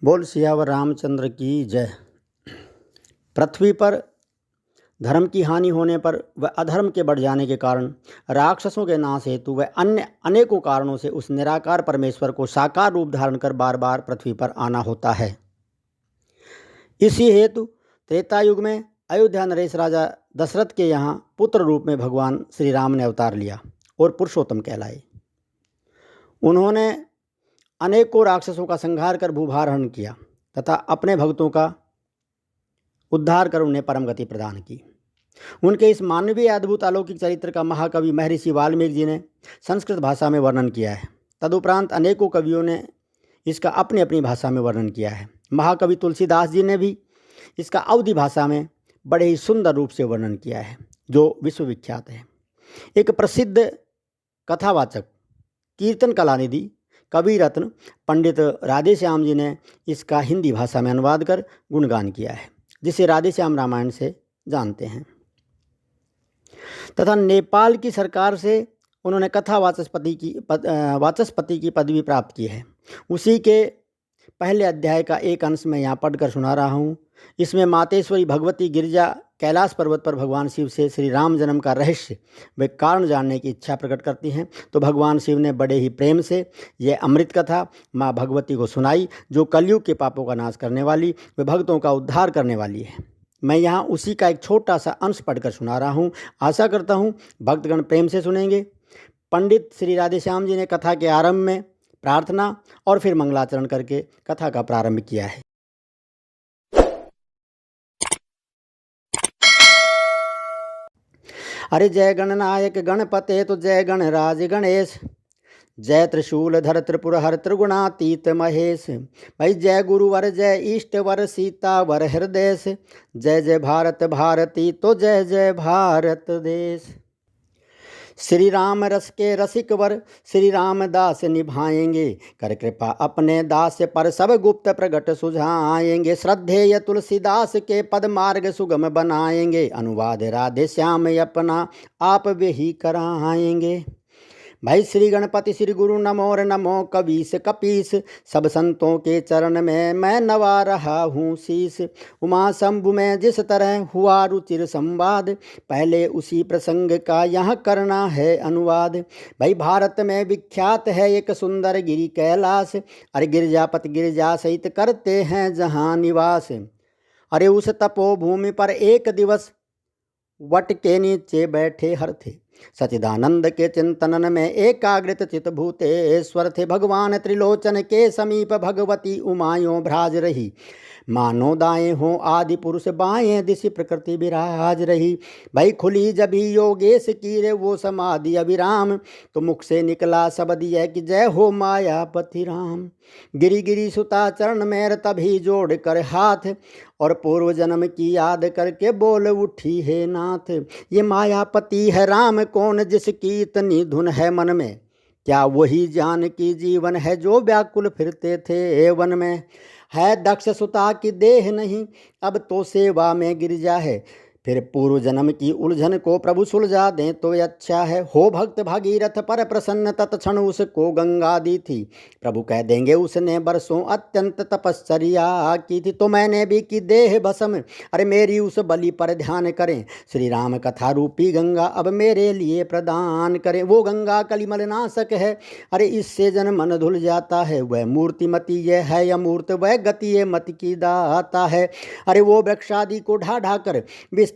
बोल सियावर रामचंद्र की जय। पृथ्वी पर धर्म की हानि होने पर व अधर्म के बढ़ जाने के कारण राक्षसों के नाश हेतु व अन्य अनेकों कारणों से उस निराकार परमेश्वर को साकार रूप धारण कर बार बार पृथ्वी पर आना होता है। इसी हेतु त्रेता युग में अयोध्या नरेश राजा दशरथ के यहाँ पुत्र रूप में भगवान श्री राम ने अवतार लिया और पुरुषोत्तम कहलाए। उन्होंने अनेकों राक्षसों का संहार कर भूभार हरण किया तथा अपने भक्तों का उद्धार कर उन्हें परम गति प्रदान की। उनके इस मानवीय अद्भुत अलौकिक चरित्र का महाकवि महर्षि वाल्मीकि जी ने संस्कृत भाषा में वर्णन किया है। तदुपरांत अनेकों कवियों ने इसका अपनी अपनी भाषा में वर्णन किया है। महाकवि तुलसीदास जी ने भी इसका अवधी भाषा में बड़े ही सुंदर रूप से वर्णन किया है, जो विश्वविख्यात है। एक प्रसिद्ध कथावाचक कीर्तन कलानिधि कवि रत्न पंडित राधेश्याम जी ने इसका हिंदी भाषा में अनुवाद कर गुणगान किया है, जिसे राधेश्याम रामायण से जानते हैं। तथा नेपाल की सरकार से उन्होंने कथा वाचस्पति की पदवी प्राप्त की है। उसी के पहले अध्याय का एक अंश मैं यहाँ पढ़कर सुना रहा हूँ। इसमें मातेश्वरी भगवती गिरिजा कैलाश पर्वत पर भगवान शिव से श्री राम जन्म का रहस्य व कारण जानने की इच्छा प्रकट करती हैं, तो भगवान शिव ने बड़े ही प्रेम से यह अमृत कथा माँ भगवती को सुनाई, जो कलयुग के पापों का नाश करने वाली व भक्तों का उद्धार करने वाली है। मैं यहाँ उसी का एक छोटा सा अंश पढ़कर सुना रहा हूँ। आशा करता हूँ भक्तगण प्रेम से सुनेंगे। पंडित श्री राधेश्याम जी ने कथा के आरंभ में प्रार्थना और फिर मंगलाचरण करके कथा का प्रारंभ किया है। अरे जय गणनायक गणपते तो जय गणराज गणेश, जय त्रिशूलधर त्रिपुरहर त्रिगुणातीत महेश। भाई जय गुरुवर जय इष्टवर सीता वर हृदय, जय जय भारत भारती तो जय जय भारत देश। श्री राम रस के रसिक वर श्री रामदास निभाएंगे, कर कृपा अपने दास पर सब गुप्त प्रगट सुझाएंगे। श्रद्धेय तुलसीदास के पद मार्ग सुगम बनाएंगे, अनुवाद राधे श्याम अपना आप वे ही कराएंगे। भाई श्री गणपति श्री गुरु नमो नमो कबीस कपीस, सब संतों के चरण में मैं नवा रहा हूँ शीस। उमा शंभु में जिस तरह हुआ रुचिर संवाद, पहले उसी प्रसंग का यहाँ करना है अनुवाद। भाई भारत में विख्यात है एक सुंदर गिरि कैलाश, अरे गिरजापति गिरजा सहित करते हैं जहाँ निवास। अरे उस तपोभूमि पर एक दिवस वट के नीचे बैठे हर थे, सचिदानंद के चिंतन में एकाग्रित चित भूतेश्वर थे। भगवान त्रिलोचन के समीप भगवती उमायों भ्राज रही, मानो दाएं हो आदि पुरुष बाएं दिशि प्रकृति विराज रही। भाई खुली जभी योगेश की रे वो समाधि अभिराम, तो मुख से निकला शब्द यह कि जय हो मायापति राम। गिरी गिरी सुता चरण में तभी जोड़ कर हाथ, और पूर्व जन्म की याद करके बोल उठी है नाथ। ये मायापति है राम कौन जिसकी इतनी धुन है मन में, क्या वही जान की जीवन है जो व्याकुल फिरते थे वन में। है दक्ष सुता की देह नहीं अब तो सेवा में गिरजा है, फिर पूर्व जन्म की उलझन को प्रभु सुलझा दें तो अच्छा है। हो भक्त भागीरथ पर प्रसन्न तत्क्षण उसको गंगा दी थी, प्रभु कह देंगे उसने बरसों अत्यंत तपश्चर्या की थी। तो मैंने भी की देह भस्म, अरे मेरी उस बलि पर ध्यान करें, श्री राम कथा रूपी गंगा अब मेरे लिए प्रदान करें। वो गंगा कलिमल नाशक है, अरे इससे जन मन धुल जाता है। वह मूर्तिमती ये है अमूर्त, वह गति ये मत की दाता है। अरे वो वृक्षादि को ढा ढा कर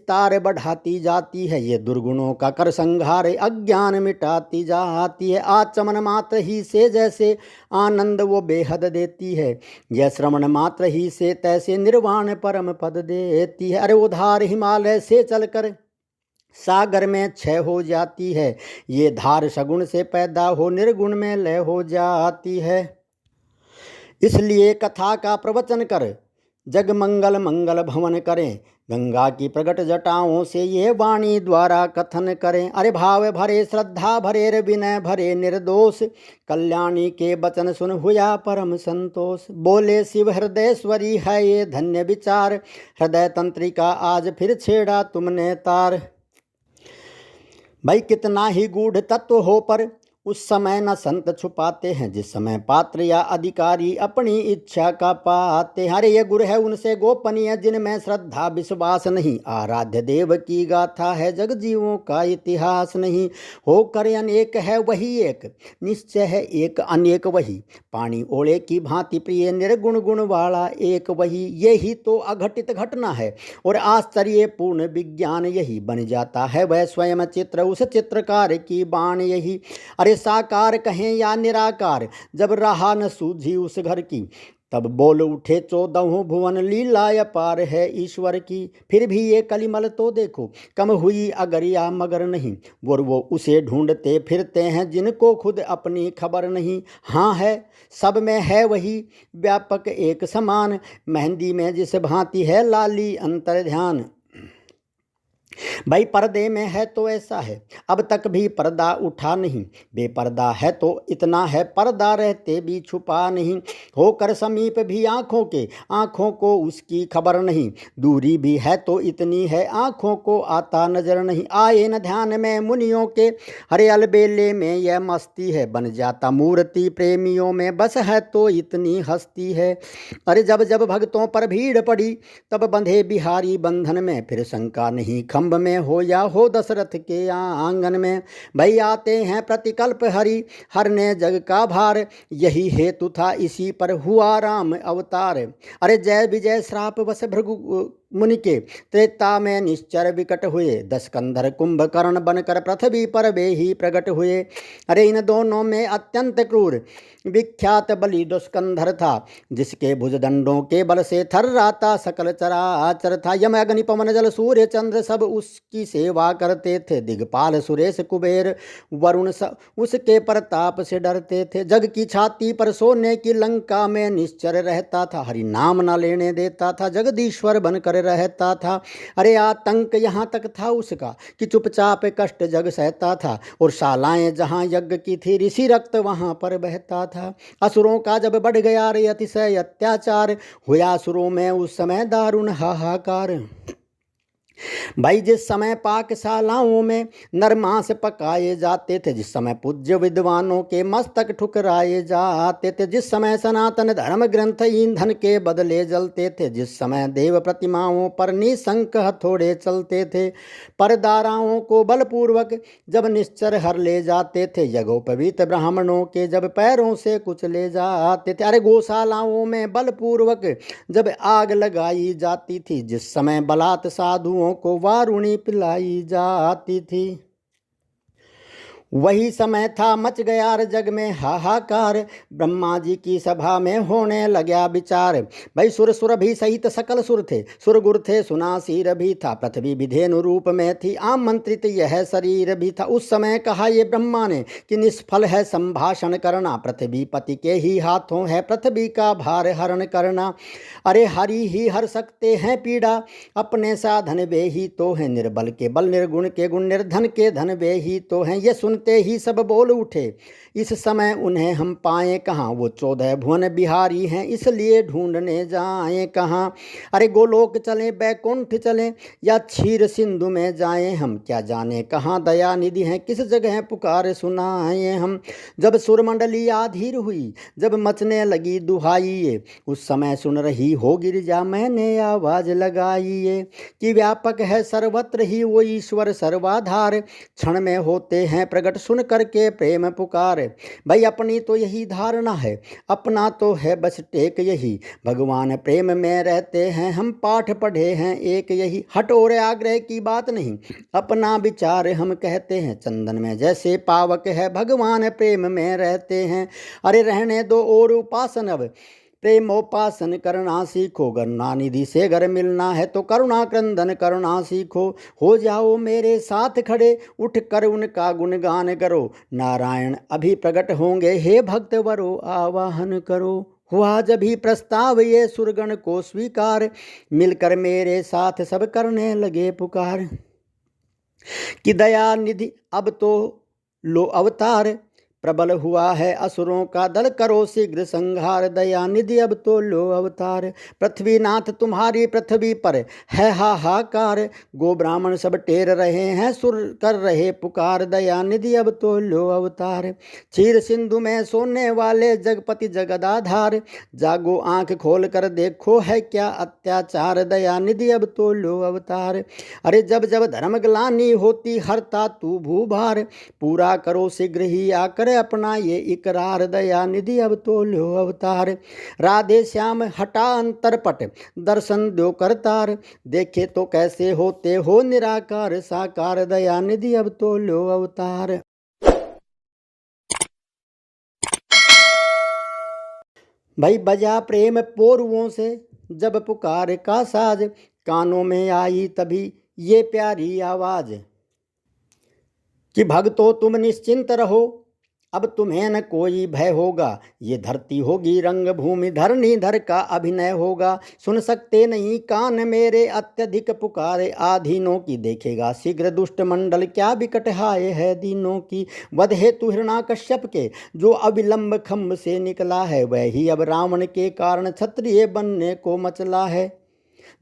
विस्तार बढ़ाती जाती है, ये दुर्गुणों का कर संहार अज्ञान मिटाती जाती है। आचमन मात्र ही से जैसे आनंद वो बेहद देती है, यह श्रवण मात्र ही से तैसे निर्वाण परम पद देती है। अरे वो धार हिमालय से चलकर सागर में क्षय हो जाती है, ये धार सगुण से पैदा हो निर्गुण में लय हो जाती है। इसलिए कथा का प्रवचन कर जग मंगल मंगल भवन करें, गंगा की प्रगट जटाओं से ये वाणी द्वारा कथन करें। अरे भाव भरे श्रद्धा भरे विनय भरे निर्दोष, कल्याणी के वचन सुन हुआ परम संतोष। बोले शिव हृदयश्वरी है ये धन्य विचार, हृदय तंत्रिका आज फिर छेड़ा तुमने तार। भाई कितना ही गूढ़ तत्व हो पर उस समय न संत छुपाते हैं, जिस समय पात्र या अधिकारी अपनी इच्छा का पाते। अरे ये गुरु है उनसे गोपनीय जिनमें श्रद्धा विश्वास नहीं, आराध्य देव की गाथा है जग जीवों का इतिहास नहीं। होकर अनेक है वही एक, निश्चय है एक अनेक वही, पानी ओले की भांति प्रिय निर्गुण गुण वाला एक वही। यही तो अघटित घटना है और आश्चर्यपूर्ण विज्ञान, यही बन जाता है वह स्वयं चित्र उस चित्रकार की बाण यही। अरे साकार कहें या निराकार, जब रहा न सूझी उस घर की, तब बोल उठे 14 भुवन लीला अपार है ईश्वर की। फिर भी ये कलिमल तो देखो कम हुई अगर या मगर नहीं, वो उसे ढूंढते फिरते हैं जिनको खुद अपनी खबर नहीं। हाँ है सब में है वही व्यापक एक समान, मेहंदी में जिस भांति है लाली अंतर ध्यान। भाई पर्दे में है तो ऐसा है, अब तक भी पर्दा उठा नहीं, बेपर्दा है तो इतना है पर्दा रहते भी छुपा नहीं। होकर समीप भी आँखों के, आँखों को उसकी खबर नहीं, दूरी भी है तो इतनी है आँखों को आता नजर नहीं। आए न ध्यान में मुनियों के, हरे अलबेले में यह मस्ती है, बन जाता मूर्ति प्रेमियों में बस है तो इतनी हस्ती है। अरे जब जब भक्तों पर भीड़ पड़ी, तब बंधे बिहारी बंधन में, फिर शंका नहीं खम्भ में हो या हो दशरथ के आंगन में। भई आते हैं प्रतिकल्प हरि, हरने जग का भार, यही हेतु था इसी पर हुआ राम अवतार। अरे जय विजय श्राप वश भृगु मुनि के, त्रेता में निश्चर विकट हुए, 10 कंधर कुंभकर्ण बनकर पृथ्वी पर वे ही प्रकट हुए। अरे इन दोनों में अत्यंत क्रूर विख्यात बलि दुष्कंधर था, जिसके भुजदंडों के बल से थर्राता सकल चराचर था। यम अग्नि पवन जल सूर्य चंद्र सब उसकी सेवा करते थे, दिगपाल सुरेश कुबेर वरुण उसके प्रताप से डरते थे। जग की छाती पर सोने की लंका में निश्चर रहता था, हरि नाम न लेने देता था, जगदीश्वर बनकर रहता था। अरे आतंक यहाँ तक था उसका कि चुपचाप कष्ट जग सहता था, और शालाएं जहाँ यज्ञ की थी ऋषि रक्त वहाँ पर बहता था। असुरों का जब बढ़ गया रे अतिशय अत्याचार, हुआ असुरों में उस समय दारुण हाहाकार। भाई जिस समय पाकशालाओं में नरमांस पकाए जाते थे, जिस समय पूज्य विद्वानों के मस्तक ठुकराए जाते थे, जिस समय सनातन धर्म ग्रंथ ईंधन के बदले जलते थे, जिस समय देव प्रतिमाओं पर निशंक हथौड़े चलते थे, परदाराओं को बलपूर्वक जब निश्चर हर ले जाते थे, यज्ञोपवीत ब्राह्मणों के जब पैरों से कुचले जाते थे। अरे गौशालाओं में बलपूर्वक जब आग लगाई जाती थी, जिस समय बलात् साधुओं को वारुणी पिलाई जाती थी, वही समय था मच गया जग में हाहाकार। ब्रह्मा जी की सभा में होने लगा विचार, भाई सुर सुर भी सहित सकल सुर थे, सुरगुर थे सुनासीर भी था, पृथ्वी विधेनु रूप में थी, आमंत्रित यह शरीर भी था। उस समय कहा ये ब्रह्मा ने कि निष्फल है संभाषण करना, पृथ्वी पति के ही हाथों है पृथ्वी का भार हरण करना। अरे हरि ही हर सकते हैं पीड़ा, अपने साधन वे ही तो हैं, निर्बल के बल निर्गुण के गुण, निर्धन के धन वे ही तो हैं। ये सुनते ही सब बोल उठे, इस समय उन्हें हम पाएं कहाँ, वो 14 भुवन बिहारी हैं, इसलिए ढूंढने जाएं कहाँ। अरे गोलोक चलें बैकुंठ चलें या क्षीर सिंधु में जाएं हम, क्या जाने कहाँ दया निधि हैं, किस जगह पुकार सुनाएं हम। जब सुरमंडली आधीर हुई, जब मचने लगी दुहाई, उस समय सुन रही हो गिरिजा मैंने आवाज लगाई, कि व्यापक है सर्वत्र ही वो ईश्वर सर्वाधार, क्षण में होते हैं प्रकट सुन करके प्रेम पुकार। भाई अपनी तो यही धारणा है, अपना तो है बस टेक यही, भगवान प्रेम में रहते हैं, हम पाठ पढ़े हैं एक यही। हट और आग्रह की बात नहीं, अपना विचार हम कहते हैं, चंदन में जैसे पावक है भगवान प्रेम में रहते हैं। अरे रहने दो और उपासन, अब प्रेमोपासन करना सीखो, करुणा निधि से घर मिलना है तो करुणा क्रंदन करना सीखो। हो जाओ मेरे साथ खड़े, उठ कर उनका गुणगान करो, नारायण अभी प्रकट होंगे हे भक्त वरो आवाहन करो। हुआ जब ही प्रस्ताव ये सुरगण को स्वीकार, मिलकर मेरे साथ सब करने लगे पुकार, कि दया निधि अब तो लो अवतार, प्रबल हुआ है असुरों का दल, करो शीघ्र संहार, दया निधि अब तो लो अवतार। पृथ्वीनाथ तुम्हारी पृथ्वी पर है हाहाकार, गो ब्राह्मण सब टेर रहे हैं, सुर कर रहे पुकार, दया निधि अब तो लो अवतार। क्षीर सिंधु में सोने वाले जगपति जगदाधार, जागो आंख खोल कर देखो है क्या अत्याचार, दया निधि अब तो लो अवतार। अरे जब जब धर्म ग्लानि होती हरता तू भूभार, पूरा करो शीघ्र ही आकर अपना ये इकरार, दया निधि अब तो लो अवतार। राधे श्याम हटा अंतरपट, दर्शन दो करतार, देखे तो कैसे होते हो निराकार साकार, दया निधि अब तो लो अवतार। भाई बजा प्रेम पोरुओं से जब पुकार का साज, कानों में आई तभी ये प्यारी आवाज, कि भक्तों तुम निश्चिंत रहो, अब तुम्हें न कोई भय होगा, ये धरती होगी रंग भूमि, धरनी धर का अभिनय होगा। सुन सकते नहीं कान मेरे अत्यधिक पुकारे, आधीनों की देखेगा शीघ्र दुष्ट मंडल, क्या बिकट हाय है दीनों की। वध हेतु हिरण्याकश्यप के जो अविलंब खम्भ से निकला है, वही अब रावण के कारण क्षत्रिय बनने को मचला है।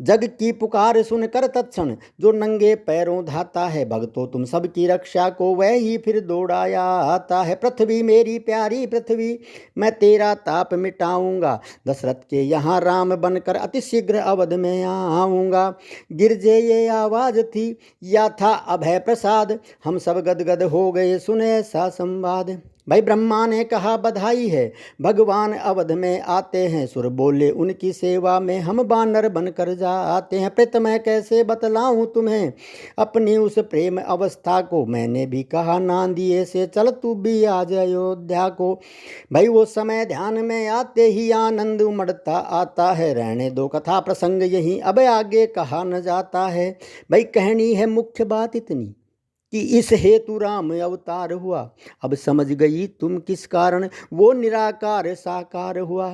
जग की पुकार सुनकर तत्क्षण जो नंगे पैरों धाता है, भक्तों तुम सबकी रक्षा को वह ही फिर दौड़ाया आता है। पृथ्वी मेरी प्यारी पृथ्वी, मैं तेरा ताप मिटाऊंगा, दशरथ के यहाँ राम बनकर अति शीघ्र अवध में आऊँगा। गिरजे ये आवाज थी या था अभय प्रसाद, हम सब गदगद हो गए सुने ऐसा संवाद। भाई ब्रह्मा ने कहा बधाई है, भगवान अवध में आते हैं, सुर बोले उनकी सेवा में हम बानर बनकर जाते हैं। प्रीत मैं कैसे बतलाऊं तुम्हें अपनी उस प्रेम अवस्था को, मैंने भी कहा नांदिए से चल तू भी आ जा अयोध्या को। भाई वो समय ध्यान में आते ही आनंद उमड़ता आता है, रहने दो कथा प्रसंग यहीं अब आगे कहा न जाता है। भाई कहनी है मुख्य बात इतनी कि इस हेतु राम अवतार हुआ, अब समझ गई तुम किस कारण वो निराकार साकार हुआ।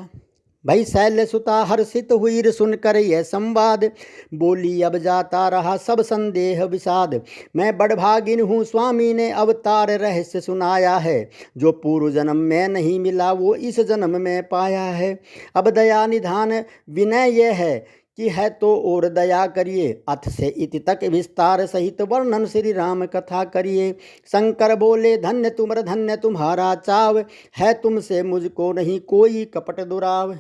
भाई शैल्य सुता हर्षित हुई सुनकर यह संवाद, बोली अब जाता रहा सब संदेह विषाद। मैं बड़भागिन हूँ स्वामी ने अवतार रहस्य सुनाया है, जो पूर्व जन्म में नहीं मिला वो इस जन्म में पाया है। अब दया निधान विनय यह है कि है तो और दया करिए, अथ से इति तक विस्तार सहित वर्णन श्री राम कथा करिए। शंकर बोले धन्य तुमर धन्य तुम्हारा चाव, है तुमसे मुझको नहीं कोई कपट दुराव।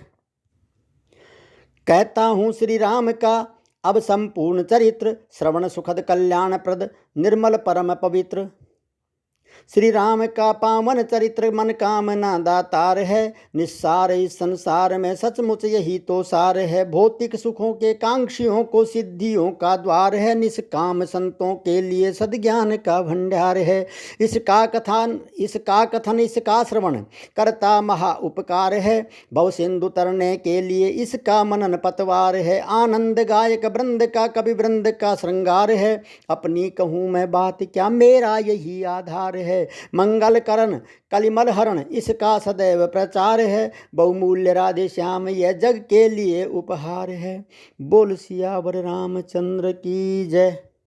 कहता हूँ श्री राम का अब संपूर्ण चरित्र, श्रवण सुखद कल्याण प्रद निर्मल परम पवित्र। श्री राम का पावन चरित्र मन कामना दातार है, निस्सार इस संसार में सचमुच यही तो सार है। भौतिक सुखों के कांक्षियों को सिद्धियों का द्वार है, निष्काम संतों के लिए सद्ज्ञान का भंडार है। इसका कथन इसका श्रवण करता महा उपकार है, भव सिंधु तरने के लिए इसका मनन पतवार है। आनंद गायक वृंद का कवि वृंद का श्रृंगार है, अपनी कहूँ मैं बात क्या मेरा यही आधार है। मंगल करण कलिमल हरण इसका सदैव प्रचार है, बहुमूल्य राधे श्याम यह जग के लिए उपहार है। बोल सियावर रामचंद्र की जय।